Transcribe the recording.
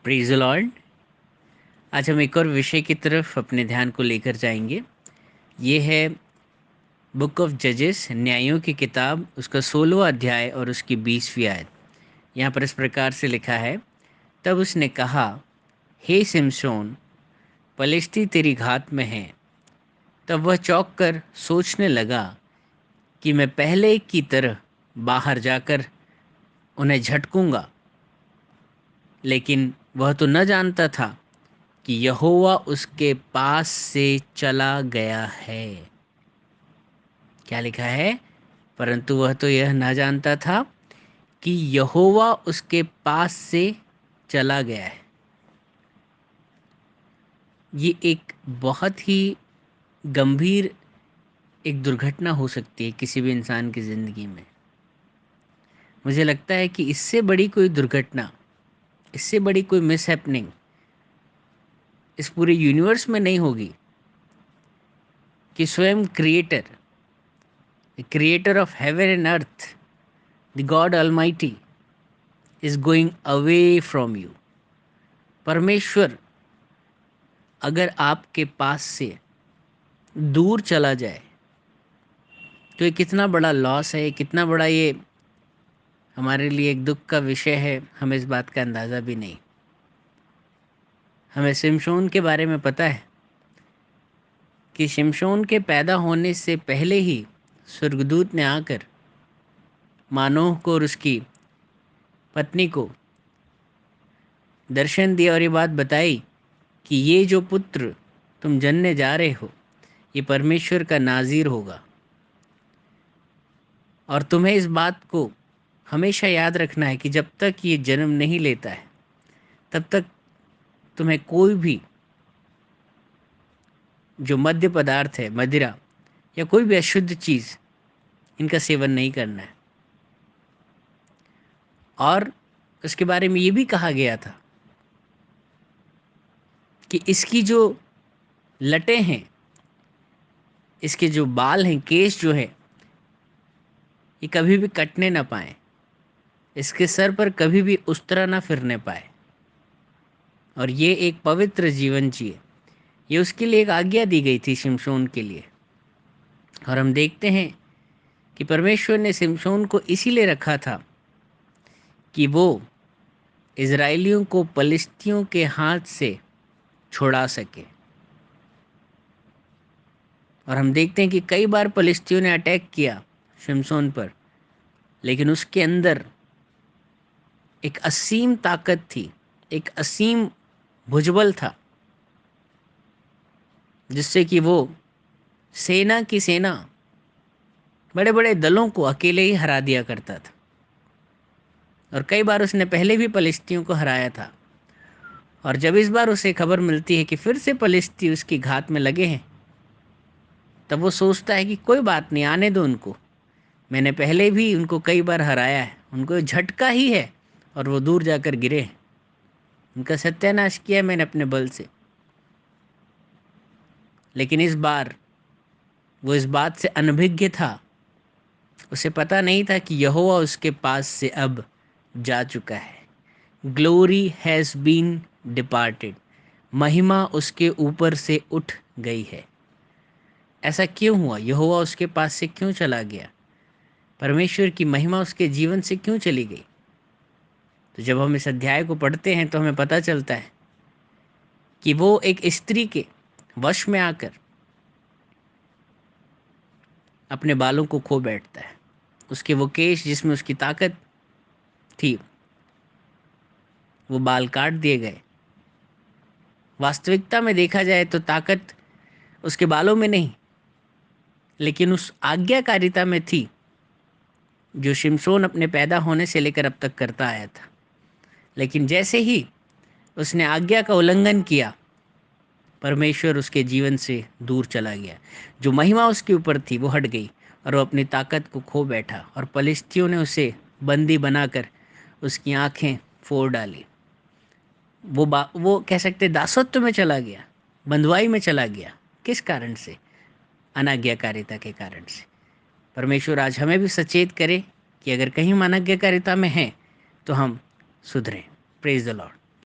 Praise the Lord. आज हम एक और विषय की तरफ अपने ध्यान को लेकर जाएंगे। ये है बुक ऑफ जजेस, न्यायों की किताब, उसका 16वां अध्याय और उसकी 20वीं आयत। यहाँ पर इस प्रकार से लिखा है, तब उसने कहा, हे शिमशोन, पलिश्ती तेरी घात में हैं। तब वह चौंक कर सोचने लगा कि मैं पहले की तरह बाहर जाकर उन्हें झटकूंगा, लेकिन वह तो न जानता था कि यहोवा उसके पास से चला गया है। क्या लिखा है? परंतु वह तो यह ना जानता था कि यहोवा उसके पास से चला गया है। ये एक बहुत ही गंभीर एक दुर्घटना हो सकती है किसी भी इंसान की ज़िंदगी में। मुझे लगता है कि इससे बड़ी कोई दुर्घटना, इससे बड़ी कोई मिसहैपनिंग इस पूरे यूनिवर्स में नहीं होगी कि स्वयं creator of heaven and earth, the God almighty is going away from you. परमेश्वर अगर आपके पास से दूर चला जाए तो ये कितना बड़ा लॉस है, कितना बड़ा ये हमारे लिए एक दुख का विषय है, हमें इस बात का अंदाज़ा भी नहीं। हमें शिमशोन के बारे में पता है कि शिमशोन के पैदा होने से पहले ही स्वर्गदूत ने आकर मानोह को और उसकी पत्नी को दर्शन दिया और ये बात बताई कि ये जो पुत्र तुम जन्ने जा रहे हो, ये परमेश्वर का नाज़ीर होगा और तुम्हें इस बात को हमेशा याद रखना है कि जब तक ये जन्म नहीं लेता है तब तक तुम्हें कोई भी जो मद्य पदार्थ है, मदिरा या कोई भी अशुद्ध चीज़, इनका सेवन नहीं करना है। और उसके बारे में ये भी कहा गया था कि इसकी जो लटें हैं, इसके जो बाल हैं, केश जो है, ये कभी भी कटने ना पाए, इसके सर पर कभी भी उस तरह ना फिरने पाए और ये एक पवित्र जीवन जिए। ये उसके लिए एक आज्ञा दी गई थी शिमशोन के लिए। और हम देखते हैं कि परमेश्वर ने शिमशोन को इसीलिए रखा था कि वो इज़राइलियों को पलिश्तियों के हाथ से छुड़ा सके। और हम देखते हैं कि कई बार पलिश्तियों ने अटैक किया शिमशोन पर, लेकिन उसके अंदर एक असीम ताकत थी, एक असीम भुजबल था, जिससे कि वो सेना की सेना, बड़े बड़े दलों को अकेले ही हरा दिया करता था। और कई बार उसने पहले भी पलिश्तियों को हराया था। और जब इस बार उसे खबर मिलती है कि फिर से पलिश्ती उसकी घात में लगे हैं, तब वो सोचता है कि कोई बात नहीं, आने दो उनको, मैंने पहले भी उनको कई बार हराया है, उनको झटका ही है और वो दूर जाकर गिरे हैं, उनका सत्यानाश किया मैंने अपने बल से। लेकिन इस बार वो इस बात से अनभिज्ञ था, उसे पता नहीं था कि यहोवा उसके पास से अब जा चुका है। ग्लोरी हैज़ बीन डिपार्टेड, महिमा उसके ऊपर से उठ गई है। ऐसा क्यों हुआ? यहोवा उसके पास से क्यों चला गया? परमेश्वर की महिमा उसके जीवन से क्यों चली गई? तो जब हम इस अध्याय को पढ़ते हैं तो हमें पता चलता है कि वो एक स्त्री के वश में आकर अपने बालों को खो बैठता है। उसके वो केश जिसमें उसकी ताकत थी, वो बाल काट दिए गए। वास्तविकता में देखा जाए तो ताकत उसके बालों में नहीं, लेकिन उस आज्ञाकारिता में थी जो शिमशोन अपने पैदा होने से लेकर अब तक करता आया था। लेकिन जैसे ही उसने आज्ञा का उल्लंघन किया, परमेश्वर उसके जीवन से दूर चला गया। जो महिमा उसके ऊपर थी वो हट गई और वो अपनी ताकत को खो बैठा और पलिश्तियों ने उसे बंदी बनाकर उसकी आंखें फोड़ डाली। वो कह सकते दासत्व में चला गया, बंधुआई में चला गया। किस कारण से? अनाज्ञाकारिता के कारण से। परमेश्वर आज हमें भी सचेत करे कि अगर कहीं हम अनाज्ञाकारिता में हैं तो हम सुधरें। Praise the Lord.